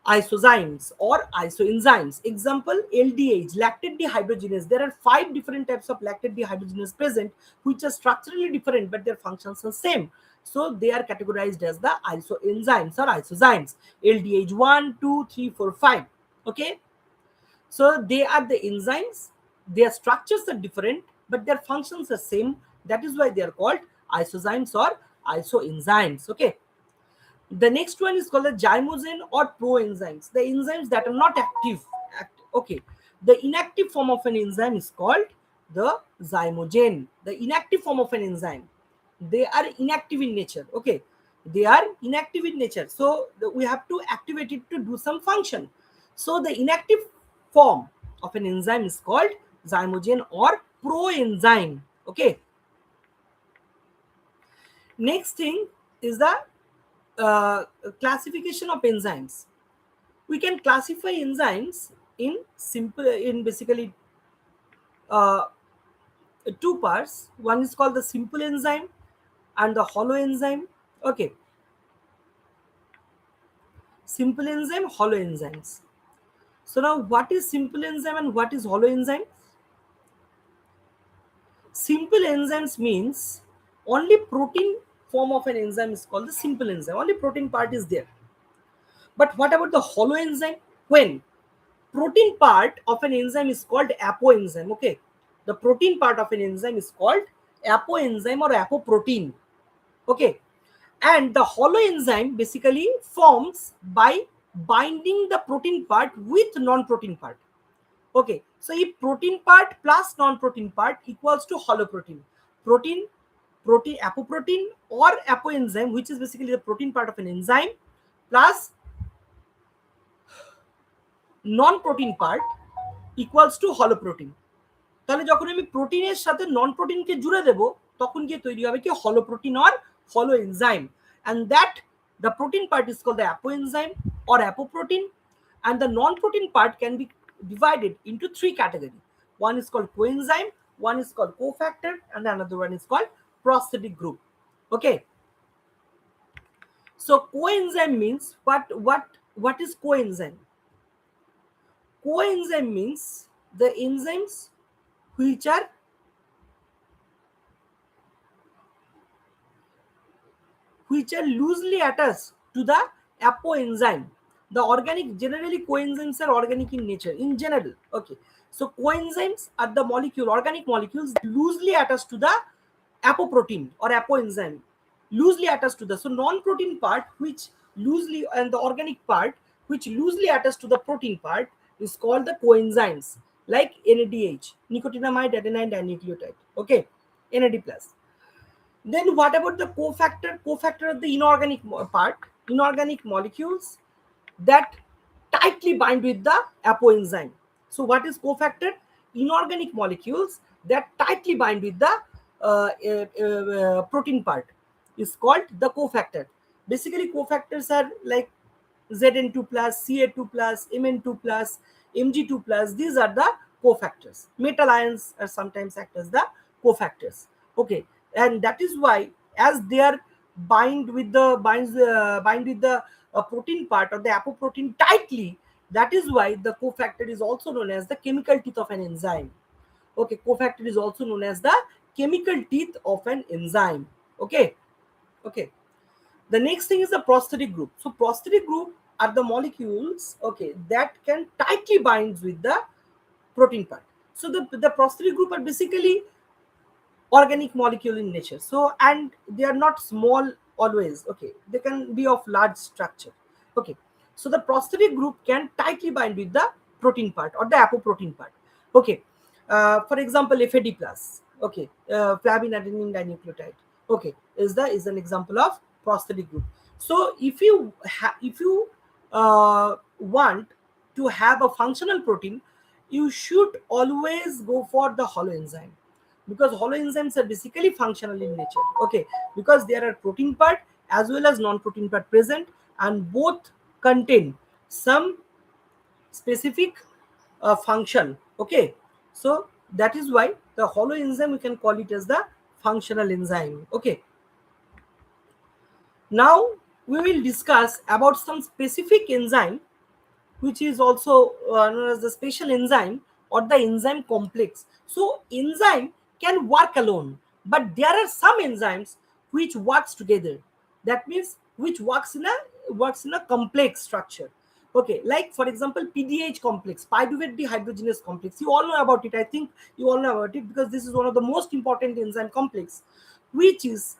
isozymes or isoenzymes. Example, LDH, lactate dehydrogenase. There are 5 different types of lactate dehydrogenase present, which are structurally different but their functions are same. So they are categorized as the isoenzymes or isozymes. LDH 1, 2, 3, 4, 5. Okay. So they are the enzymes. Their structures are different, but their functions are same. That is why they are called isozymes or isoenzymes. Okay. The next one is called the zymogen or proenzymes, the enzymes that are not active. Okay, the inactive form of an enzyme is called the zymogen. The inactive form of an enzyme, they are inactive in nature. Okay, they are inactive in nature, so we have to activate it to do some function. So the inactive form of an enzyme is called zymogen or proenzyme. Okay, next thing is the classification of enzymes. We can classify enzymes in basically uh, 2 parts. One is called the simple enzyme and the hollow enzyme. Okay, simple enzyme, hollow enzymes. So now, what is simple enzyme and what is hollow enzyme? Simple enzymes means only protein form of an enzyme is called the simple enzyme. Only protein part is there. But what about the hollow enzyme? When protein part of an enzyme is called apoenzyme. Okay, the protein part of an enzyme is called apoenzyme or apoprotein. Okay, and the hollow enzyme basically forms by binding the protein part with non-protein part. Okay, so if protein part plus non-protein part equals to hollow protein, protein apoprotein or apoenzyme, which is basically the protein part of an enzyme, plus non protein part equals to হলো protein. তাহলে যখন আমি প্রোটিনের সাথে নন প্রোটিনকে জুড়ে দেব, তখন গিয়ে তৈরি হবে কি হলো প্রোটিন অর হলো enzyme, and that the protein part is called the apoenzyme or apoprotein, and the non protein part can be divided into 3 categories. One is called coenzyme, one is called cofactor, and another one is called prosthetic group. Okay, so coenzyme means what is coenzyme? Coenzyme means the enzymes which are loosely attached to the apoenzyme. The organic, generally coenzymes are organic in nature in general. Okay, so coenzymes are the organic molecules loosely attached to the apoprotein or apoenzyme, loosely attached to the, so non-protein part which loosely, and the organic part which loosely attached to the protein part is called the coenzymes, like NADH, nicotinamide adenine dinucleotide. Okay, NAD plus. Then what about the cofactor? Cofactor are the inorganic part, inorganic molecules that tightly bind with the apoenzyme. So what is cofactor? Inorganic molecules that tightly bind with the protein part is called the cofactor. Basically cofactors are like Zn2 plus, Ca2 plus, Mn2 plus, Mg2 plus. These are the cofactors. Metal ions are sometimes act as the cofactors. Okay, and that is why, as they are bind with the protein part or the apoprotein tightly. That is why the cofactor is also known as the chemical teeth of an enzyme. Okay, cofactor is also known as the chemical teeth of an enzyme. Okay, okay. The next thing is the prosthetic group. So prosthetic group are the molecules, okay, that can tightly bind with the protein part. So the prosthetic group are basically organic molecule in nature. So, and they are not small always. Okay, they can be of large structure. Okay, so the prosthetic group can tightly bind with the protein part or the apoprotein part. Okay, for example, FAD plus. Okay, flavin adenine dinucleotide. Okay, is an example of prosthetic group. So if you want to have a functional protein, you should always go for the holoenzyme, because holoenzymes are basically functional in nature. Okay, because there are protein part as well as non-protein part present, and both contain some specific function. Okay, so that is why the holoenzyme, we can call it as the functional enzyme. Okay, now we will discuss about some specific enzyme, which is also known as the special enzyme or the enzyme complex. So enzyme can work alone, but there are some enzymes which works together. That means which works in a complex structure. Okay, like for example, PDH complex, pyruvate dehydrogenase complex. You all know about it. I think you all know about it because this is one of the most important enzyme complex, which is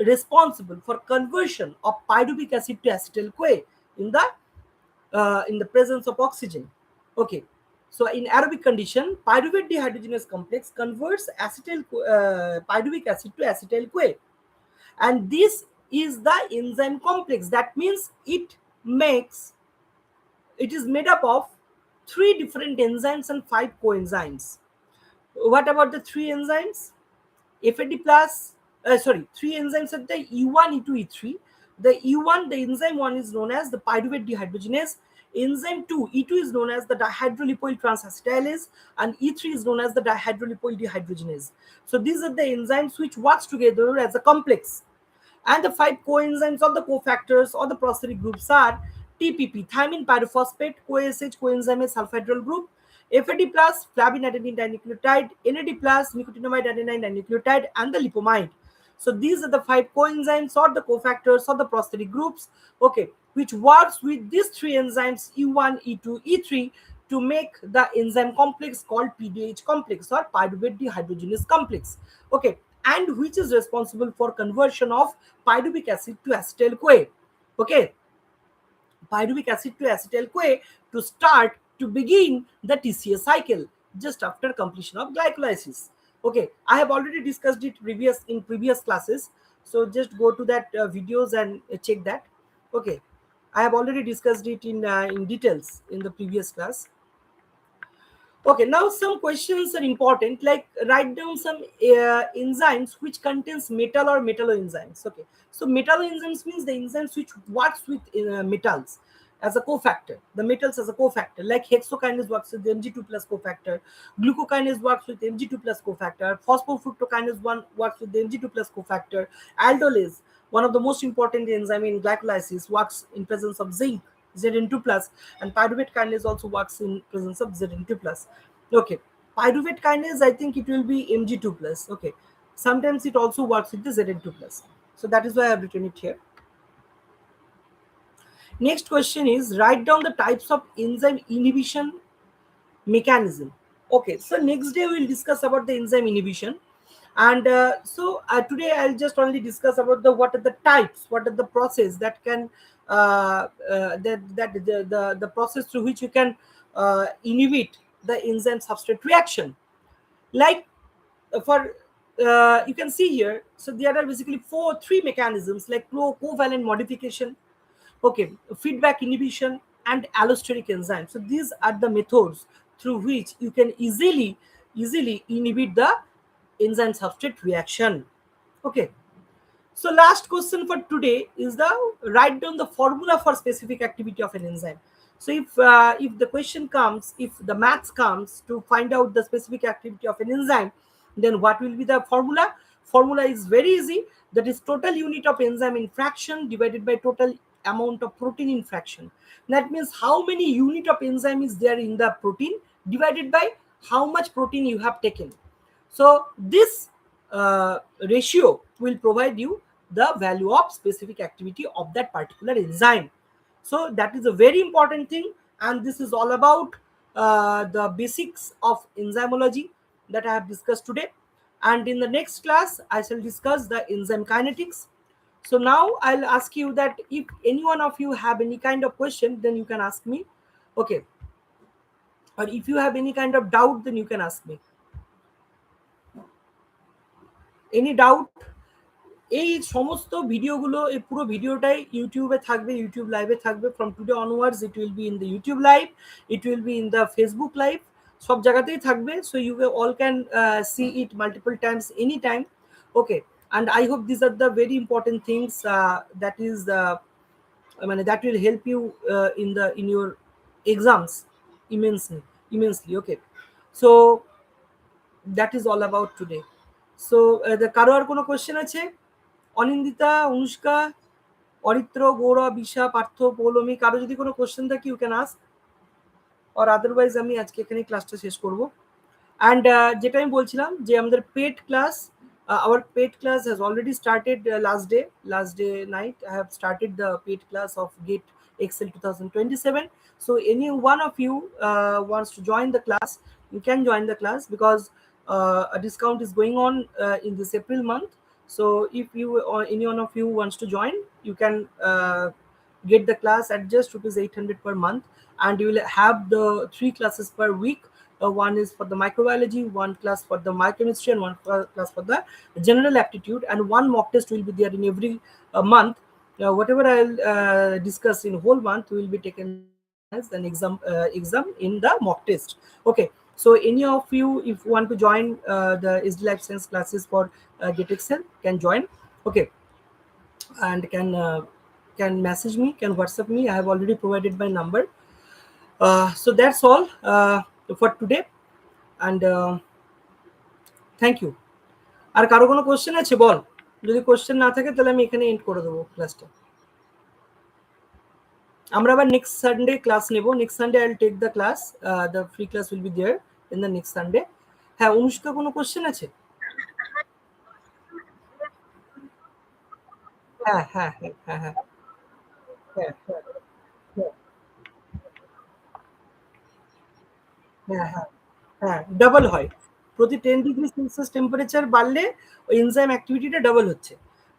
responsible for conversion of pyruvic acid to acetyl CoA in the presence of oxygen. Okay, so in aerobic condition, pyruvate dehydrogenase complex converts pyruvic acid to acetyl CoA, and this is the enzyme complex. That means it is made up of three different enzymes and five coenzymes. What about the three enzymes? FAD plus, three enzymes at the E1, E2, E3. The E1, the enzyme 1 is known as the pyruvate dehydrogenase. Enzyme 2, E2 is known as the dihydrolipoyl transacetylase, and E3 is known as the dihydrolipoyl dehydrogenase. So these are the enzymes which works together as a complex. And the five coenzymes or the cofactors or the prosthetic groups are TPP, thymine pyrophosphate, CoASH, coenzyme sulfhydryl group, FAD plus, flavin adenine dinucleotide, NAD plus, nicotinamide adenine dinucleotide, and the lipomide. So these are the five coenzymes or the cofactors or the prosthetic groups, okay, which works with these three enzymes E1, E2, E3 to make the enzyme complex called PDH complex or pyruvate dehydrogenase complex. Okay, and which is responsible for conversion of pyruvic acid to acetyl CoA. Okay, pyruvic acid to acetyl CoA to begin the TCA cycle just after completion of glycolysis. Okay, I have already discussed it in previous classes, so just go to that videos and check that. Okay, I have already discussed it in details in the previous class. Okay, now some questions are important, like write down some enzymes which contains metal or metalloenzymes. Okay, so metalloenzymes means the enzymes which works with metals as a cofactor, the metals as a cofactor, like hexokinase works with the Mg2 plus cofactor, glucokinase works with Mg2 plus cofactor, phosphofructokinase 1 works with the Mg2 plus cofactor, aldolase, one of the most important enzyme in glycolysis, works in presence of zinc, Zn2 plus, and pyruvate kinase also works in presence of Zn2 plus. Okay, pyruvate kinase, I think it will be Mg2 plus. Okay, sometimes it also works with the Zn2 plus. So that is why I have written it here. Next question is write down the types of enzyme inhibition mechanism. Okay, so next day we will discuss about the enzyme inhibition, and today I'll just only discuss about what are the types, what are the process that can the process through which you can inhibit the enzyme substrate reaction. Like for you can see here, so there are basically three mechanisms, like covalent modification, okay, feedback inhibition, and allosteric enzyme. So these are the methods through which you can easily inhibit the enzyme substrate reaction. Okay, so last question for today is the write down the formula for specific activity of an enzyme. So if the question comes, if the maths comes to find out the specific activity of an enzyme, then what will be the formula? formula is very easy. That is total unit of enzyme in fraction divided by total amount of protein in fraction. That means how many unit of enzyme is there in the protein divided by how much protein you have taken. So this ratio will provide you the value of specific activity of that particular enzyme. So that is a very important thing, and this is all about the basics of enzymology that I have discussed today. And in the next class, I shall discuss the enzyme kinetics. So now I'll ask you that if any one of you have any kind of question, then you can ask me. Okay. Or if you have any kind of doubt, then you can ask me. Any doubt? এই সমস্ত ভিডিওগুলো, এই পুরো ভিডিওটাই ইউটিউবে থাকবে, YouTube লাইভে থাকবে। From today onwards it will be in the YouTube live, it will be in the Facebook live, সব জায়গাতেই থাকবে। So you all can see it multiple times any time. Okay, and I hope these are the very important things that is that will help you in your exams immensely. Okay, so that is all about today. So the কারো আর কোনো question আছে? অনিন্দিতা, অনুষ্কা, অরিত্র, গৌরব, ঈশা, পার্থ, পৌলমী, কারো যদি কোনো question থাকে you can ask, or otherwise আমি আজকে এখানে ক্লাসটা শেষ করব। অ্যান্ড যেটা আমি বলছিলাম যে আমাদের paid class, our paid class has already started last day night. I have started the paid class of GATE Excel 2027. So any one of you wants to join the class, you can join the class, because a discount is going on in this April month. So if you or any one of you wants to join, you can get the class at just ₹800 per month, and you will have the 3 classes per week. One is for the microbiology, one class for the biochemistry, and one class for the general aptitude, and one mock test will be there in every month. Whatever I'll discuss in whole month will be taken as an exam in the mock test. Okay, so any of you, if you want to join the SD Life Science classes for GATE Excel, can join. Okay, and can message me, can WhatsApp me. I have already provided my number. So that's all for today, and thank you. আর কারো কোনো question আছে বল? যদি question না থাকে তাহলে আমি এখানে এন্ড করে দেবো ক্লাসটা। আমরা আবার নেক্সট সানডে ক্লাস নেব। Next Sunday I will take the class, the free class will be there in the next Sunday. হ্যাঁ, অনুষ্কা কোনো কোশ্চেন আছে? হ্যাঁ হ্যাঁ হ্যাঁ হ্যাঁ হ্যাঁ হ্যাঁ হ্যাঁ হ্যাঁ হ্যাঁ ডাবল হয়। প্রতি 10 ডিগ্রি সেলসিয়াস টেম্পারেচার বাড়লে ওই এনজাইম অ্যাক্টিভিটিটা ডাবল হচ্ছে,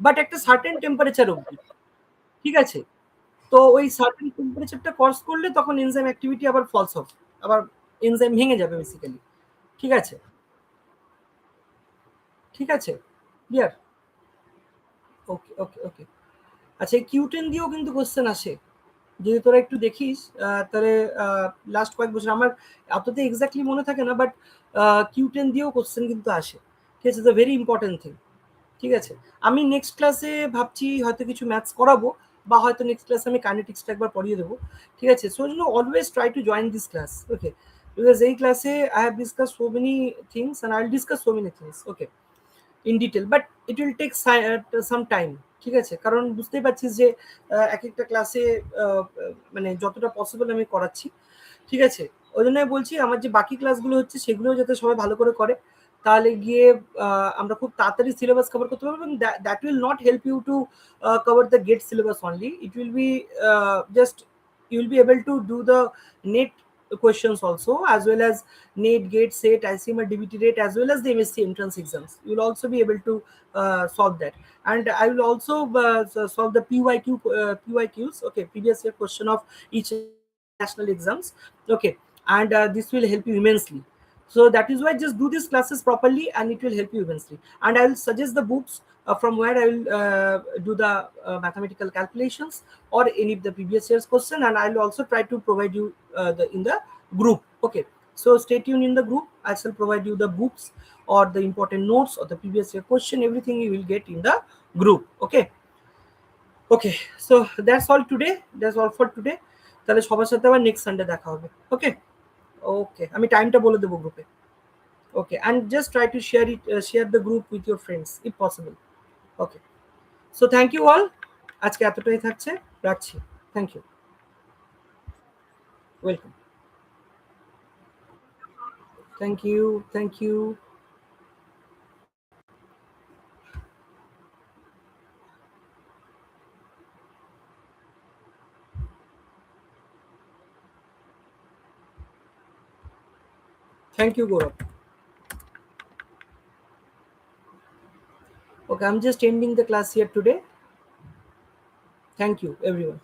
বাট একটা সার্টেন টেম্পারেচার অবধি। ঠিক আছে, তো ওই সার্টেন টেম্পারেচারটা ক্রস করলে তখন এনজাইম অ্যাক্টিভিটি আবার ফলস হবে, আবার এনজাইম ভেঙে যাবে বেসিক্যালি। ঠিক আছে, ঠিক আছে, ক্লিয়ার? ওকে ওকে ওকে। আচ্ছা, এই কিউ10 দিয়েও কিন্তু কোশ্চেন আসে, যদি তোরা একটু দেখিস তাহলে লাস্ট কয়েক বছর আমার এততে এক্স্যাক্টলি মনে থাকে না, বাট কিউ10 দিয়েও কোশ্চেন কিন্তু আসে। ঠিক আছে, দ্য ভেরি ইম্পর্টেন্ট থিং। ঠিক আছে, আমি নেক্সট ক্লাসে ভাবছি হয়তো কিছু ম্যাথস করাবো, বা হয়তো নেক্সট ক্লাসে আমি কাইনেটিক্সটা একবার পড়িয়ে দেবো। ঠিক আছে, so always try to join this class. Okay, because এই ক্লাসে I have discuss so many things and I will discuss so many things. Okay, in detail, but it will take some time. ঠিক আছে, কারণ বুঝতেই পারছিস যে এক একটা ক্লাসে মানে যতটা পসিবল আমি করাচ্ছি। ঠিক আছে, ওই জন্য বলছি আমার যে বাকি ক্লাসগুলো হচ্ছে সেগুলোও যাতে সবাই ভালো করে করে, তাহলে গিয়ে আমরা খুব তাড়াতাড়ি সিলেবাস কভার করতে পারবো। এবং that will not help you to cover the GATE syllabus only, it will be just you will be able to do the net questions also, as well as NET, GATE, SET, ICMR, DBT rate, as well as the MSc entrance exams. You will also be able to solve that. And I will also solve the PYQs, okay, previous year question of each national exams. Okay, and this will help you immensely. So that is why just do these classes properly, and it will help you immensely. And I will suggest the books from where I will do the mathematical calculations or any of the previous year's question, and I will also try to provide you in the group. Okay, so stay tuned in the group. I shall provide you the books or the important notes or the previous year question, everything you will get in the group. Okay, okay, so that's all today, that's all for today. তাহলে সবার সাথে আবার next Sunday দেখা হবে। ওকে ওকে, আমি টাইমটা বলে দেবো গ্রুপে। Okay, and just try to share it, share the group with your friends if possible. Okay, so thank you all. আজকে এতটাই থাকছে, রাখছি। Thank you. Welcome. Thank you. Thank you. Thank you, Gaurav. Okay, I'm just ending the class here today. Thank you, everyone.